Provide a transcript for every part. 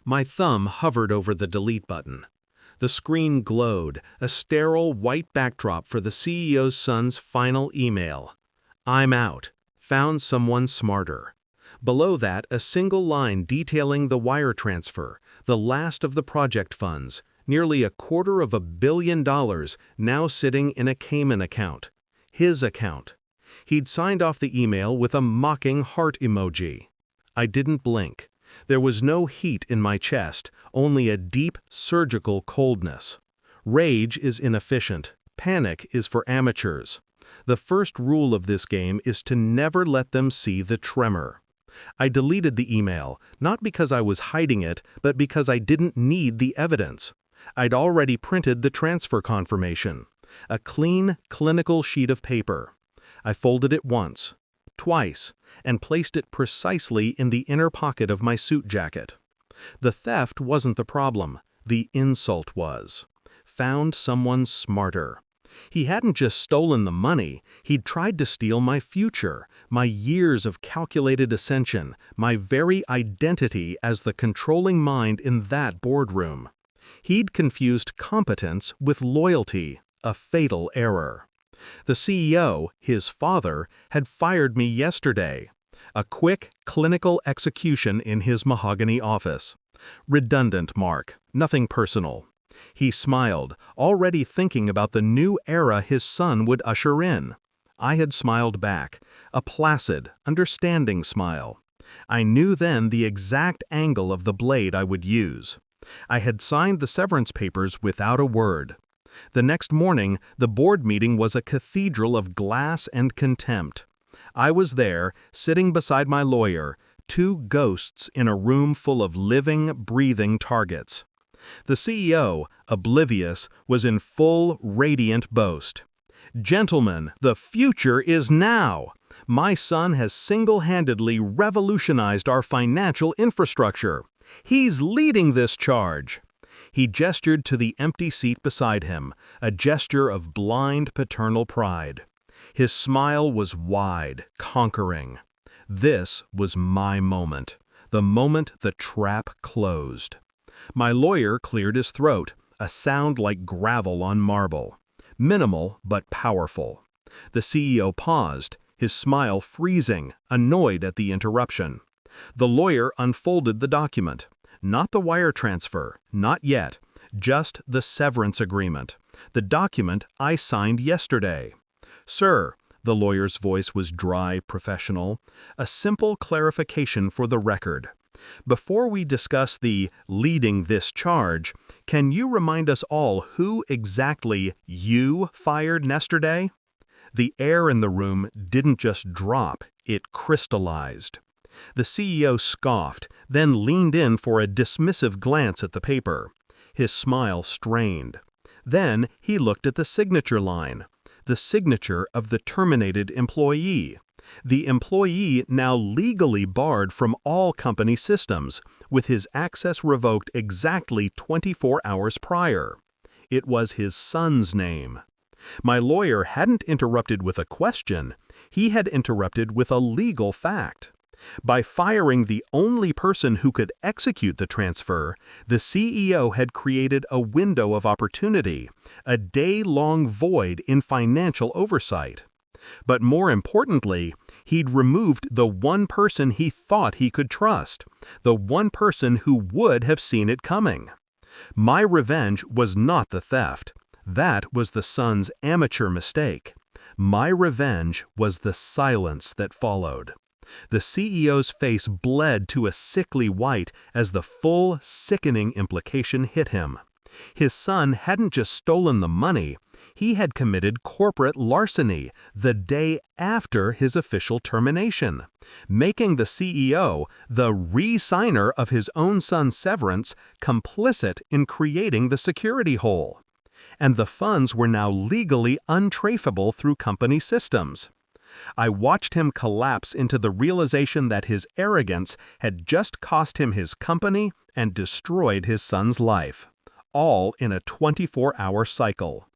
My thumb hovered over the delete button. The screen glowed, a sterile white backdrop for the CEO's son's final email. "I'm out. Found someone smarter." Below that, a single line detailing the wire transfer, the last of the project funds, nearly $250 million now sitting in a Cayman account. His account. He'd signed off the email with a mocking heart emoji. I didn't blink. There was no heat in my chest, only a deep, surgical coldness. Rage is inefficient. Panic is for amateurs. The first rule of this game is to never let them see the tremor. I deleted the email, not because I was hiding it, but because I didn't need the evidence. I'd already printed the transfer confirmation. A clean, clinical sheet of paper. I folded it once, twice, and placed it precisely in the inner pocket of my suit jacket. The theft wasn't the problem. The insult was. Found someone smarter. He hadn't just stolen the money, he'd tried to steal my future, my years of calculated ascension, my very identity as the controlling mind in that boardroom. He'd confused competence with loyalty, a fatal error. The CEO, his father, had fired me yesterday. A quick, clinical execution in his mahogany office. Redundant, Mark, nothing personal. He smiled, already thinking about the new era his son would usher in. I had smiled back, a placid, understanding smile. I knew then the exact angle of the blade I would use. I had signed the severance papers without a word. The next morning, the board meeting was a cathedral of glass and contempt. I was there, sitting beside my lawyer, two ghosts in a room full of living, breathing targets. The CEO, oblivious, was in full, radiant boast. "Gentlemen, the future is now! My son has single-handedly revolutionized our financial infrastructure. He's leading this charge." He gestured to the empty seat beside him, a gesture of blind paternal pride. His smile was wide, conquering. This was my moment, the moment the trap closed. My lawyer cleared his throat, a sound like gravel on marble. Minimal, but powerful. The CEO paused, his smile freezing, annoyed at the interruption. The lawyer unfolded the document. Not the wire transfer, not yet, just the severance agreement. The document I signed yesterday. "Sir," the lawyer's voice was dry, professional, "a simple clarification for the record. Before we discuss the leading this charge, can you remind us all who exactly you fired yesterday?" The air in the room didn't just drop, it crystallized. The CEO scoffed, then leaned in for a dismissive glance at the paper. His smile strained. Then he looked at the signature line, the signature of the terminated employee. The employee now legally barred from all company systems, with his access revoked exactly 24 hours prior. It was his son's name. My lawyer hadn't interrupted with a question, he had interrupted with a legal fact. By firing the only person who could execute the transfer, the CEO had created a window of opportunity, a day-long void in financial oversight. But more importantly, he'd removed the one person he thought he could trust, the one person who would have seen it coming. My revenge was not the theft. That was the son's amateur mistake. My revenge was the silence that followed. The CEO's face bled to a sickly white as the full, sickening implication hit him. His son hadn't just stolen the money, he had committed corporate larceny the day after his official termination, making the CEO, the re-signer of his own son's severance, complicit in creating the security hole. And the funds were now legally untraceable through company systems. I watched him collapse into the realization that his arrogance had just cost him his company and destroyed his son's life, all in a 24-hour cycle.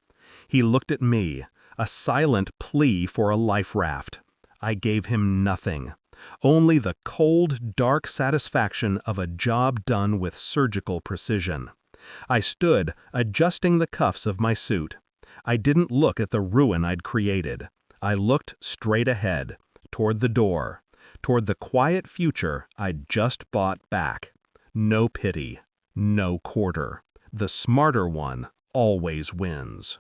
He looked at me, a silent plea for a life raft. I gave him nothing. Only the cold, dark satisfaction of a job done with surgical precision. I stood, adjusting the cuffs of my suit. I didn't look at the ruin I'd created. I looked straight ahead, toward the door, toward the quiet future I'd just bought back. No pity, no quarter. The smarter one always wins.